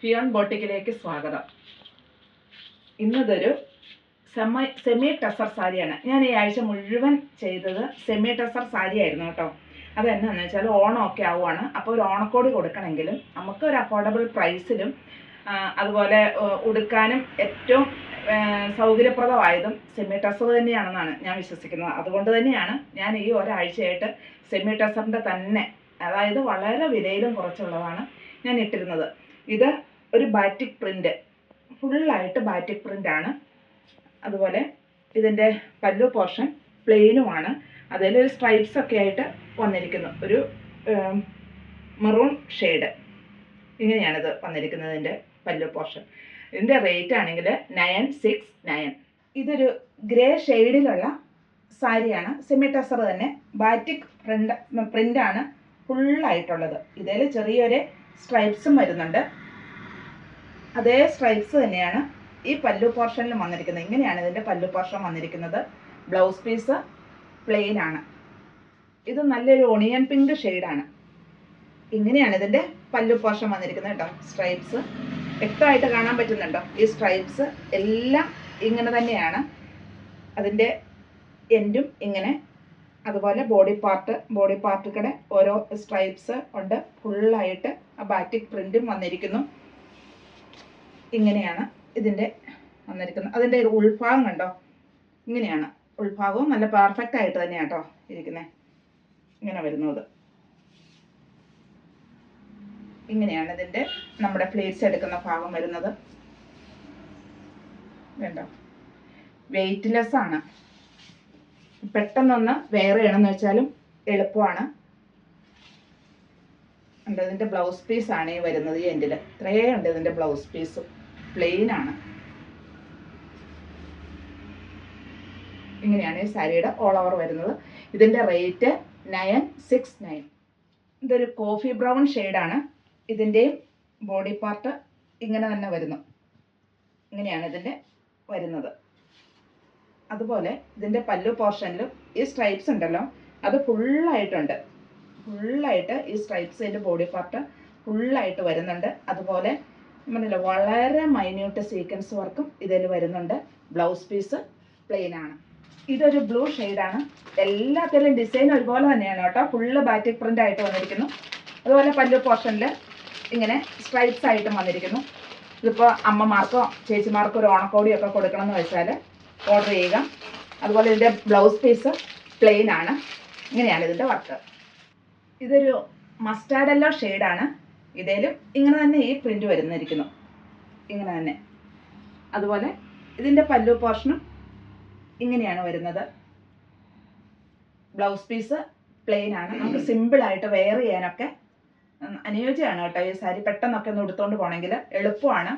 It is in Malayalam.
ഫിയോൺ ബോട്ടിക്കിലേക്ക് സ്വാഗതം. ഇന്നതൊരു സെമി ടസർ സാരിയാണ്. ഞാൻ ഈ ആഴ്ച മുഴുവൻ ചെയ്തത് സെമി ടസർ സാരി ആയിരുന്നു കേട്ടോ. അതെന്നാന്ന് വെച്ചാൽ ഓണമൊക്കെ ആവുകയാണ്. അപ്പോൾ ഒരു ഓണക്കോടി കൊടുക്കണമെങ്കിലും നമുക്ക് ഒരു അഫോർഡബിൾ പ്രൈസിലും അതുപോലെ ഉടുക്കാനും ഏറ്റവും സൗകര്യപ്രദമായതും സെമി ടസർ തന്നെയാണെന്നാണ് ഞാൻ വിശ്വസിക്കുന്നത്. അതുകൊണ്ട് തന്നെയാണ് ഞാൻ ഈ ഒരാഴ്ചയായിട്ട് സെമി ടസറിൻ്റെ തന്നെ, അതായത് വളരെ വിലയിലും കുറച്ചുള്ളതാണ് ഞാൻ ഇട്ടിരുന്നത്. ഇത് ഒരു ബാറ്റിക് പ്രിൻ്റ്, ഫുള്ളായിട്ട് ബാറ്റിക് പ്രിൻ്റാണ്. അതുപോലെ ഇതിൻ്റെ പല്ലു പോർഷൻ പ്ലെയിനുമാണ്. അതിലൊരു സ്ട്രൈപ്സ് ഒക്കെ ആയിട്ട് വന്നിരിക്കുന്നു. ഒരു മെറൂൺ ഷെയ്ഡ്, ഇങ്ങനെയാണിത് വന്നിരിക്കുന്നതിൻ്റെ പല്ലു പോർഷൻ. ഇതിൻ്റെ റേറ്റ് ആണെങ്കിൽ 969. ഇതൊരു ഗ്രേ ഷെയ്ഡിലുള്ള സാരിയാണ്. സെമി ടസർ തന്നെ, ബാറ്റിക് പ്രിൻ്റാണ് ഫുള്ളായിട്ടുള്ളത്. ഇതിൽ ചെറിയൊരു സ്ട്രൈപ്സും വരുന്നുണ്ട്. അതേ സ്ട്രൈപ്സ് തന്നെയാണ് ഈ പല്ലു പോർഷനിലും വന്നിരിക്കുന്നത്. ഇങ്ങനെയാണ് ഇതിൻ്റെ പല്ലു പോർഷൻ വന്നിരിക്കുന്നത്. ബ്ലൗസ് പീസ് പ്ലെയിൻ ആണ്. ഇത് നല്ലൊരു ഒണിയൻ പിങ്ക് ഷെയ്ഡാണ്. ഇങ്ങനെയാണ് ഇതിൻ്റെ പല്ലു പോർഷൻ വന്നിരിക്കുന്നത് കേട്ടോ. സ്ട്രൈപ്സ് വ്യക്തമായിട്ട് കാണാൻ പറ്റുന്നുണ്ടോ? ഈ സ്ട്രൈപ്സ് എല്ലാം ഇങ്ങനെ തന്നെയാണ്. അതിൻ്റെ എൻഡും ഇങ്ങനെ. അതുപോലെ ബോഡി പാർട്ടുകളുടെ ഓരോ സ്ട്രൈപ്സ് ഉണ്ട്. ഫുള്ളായിട്ട് ആ ബാറ്റിക് പ്രിൻറ്റും വന്നിരിക്കുന്നു. ഇങ്ങനെയാണ് ഇതിൻ്റെ വന്നിരിക്കുന്നത്. അതിൻ്റെ ഒരു ഉൾഭാഗം കണ്ടോ? ഇങ്ങനെയാണ് ഉൾഭാഗവും. നല്ല പെർഫെക്റ്റ് ആയിട്ട് തന്നെയാണ് കേട്ടോ ഇരിക്കുന്നത്. ഇങ്ങനെ വരുന്നത് ഇങ്ങനെയാണ് ഇതിൻ്റെ നമ്മുടെ പ്ലേറ്റ്സ് എടുക്കുന്ന ഭാഗം വരുന്നത്. വേണ്ടോ? വെയ്റ്റ്ലെസ് ആണ്. പെട്ടെന്നൊന്ന് വെയർ ചെയ്യണമെന്ന് വെച്ചാലും എളുപ്പമാണ്. ഉണ്ട്. ഇതിൻ്റെ ബ്ലൗസ് പീസാണ് ഈ വരുന്നത്. ഈ എൻഡിൽ ഇത്രയേ ഉണ്ട്. ഇതിൻ്റെ ബ്ലൗസ് പീസ് പ്ലെയിൻ ആണ്. ഇങ്ങനെയാണ് ഈ സാരിയുടെ ഓൾ ഓവർ വരുന്നത്. ഇതിൻ്റെ റേറ്റ് 969. ഇതൊരു കോഫി ബ്രൗൺ ഷെയ്ഡാണ്. ഇതിൻ്റെയും ബോഡി പാർട്ട് ഇങ്ങനെ തന്നെ വരുന്നു. ഇങ്ങനെയാണ് ഇതിൻ്റെ വരുന്നത്. അതുപോലെ ഇതിൻ്റെ പല്ലു പോർഷനിലും ഈ സ്ട്രൈപ്സ് ഉണ്ടല്ലോ, അത് ഫുള്ളായിട്ടുണ്ട്. ഫുള്ളായിട്ട് ഈ സ്ട്രൈപ്സിൻ്റെ ബോഡി പാർട്ട് ഫുള്ളായിട്ട് വരുന്നുണ്ട്. അതുപോലെ നമ്മളല്ലോ വളരെ മൈന്യൂട്ട് സീക്വൻസ് വർക്കും ഇതിൽ വരുന്നുണ്ട്. ബ്ലൗസ് പീസ് പ്ലെയിൻ ആണ്. ഇതൊരു ബ്ലൂ ഷെയ്ഡാണ്. എല്ലാത്തിലും ഡിസൈൻ ഒരുപോലെ തന്നെയാണ് കേട്ടോ. ഫുള്ള് ബാറ്റിക് പ്രിൻ്റ് ആയിട്ട് വന്നിരിക്കുന്നു. അതുപോലെ പല്ലു പോർഷനിൽ ഇങ്ങനെ സ്ട്രൈപ്സ് ആയിട്ടും വന്നിരിക്കുന്നു. ഇതിപ്പോൾ അമ്മമാർക്കോ ചേച്ചിമാർക്കോ ഒരു ഓണക്കോടിയൊക്കെ കൊടുക്കണമെന്ന് വെച്ചാൽ ഓർഡർ ചെയ്യുക. അതുപോലെ ഇതിൻ്റെ ബ്ലൗസ് പീസ് പ്ലെയിൻ ആണ്. ഇങ്ങനെയാണ് ഇതിൻ്റെ വർക്ക്. ഇതൊരു മസ്റ്റാർഡ് യെല്ലോ ഷെയ്ഡാണ്. ഇതിലും ഇങ്ങനെ തന്നെ ഈ പ്രിൻ്റ് വരുന്നിരിക്കുന്നു. ഇങ്ങനെ തന്നെ. അതുപോലെ ഇതിൻ്റെ പല്ലു പോർഷനും ഇങ്ങനെയാണ് വരുന്നത്. ബ്ലൗസ് പീസ് പ്ലെയിൻ ആണ്. നമുക്ക് സിമ്പിളായിട്ട് വെയർ ചെയ്യാനൊക്കെ അനുയോജ്യമാണ് കേട്ടോ ഈ സാരി. പെട്ടെന്നൊക്കെ ഒന്ന് എടുത്തുകൊണ്ട് പോകണമെങ്കിൽ എളുപ്പമാണ്.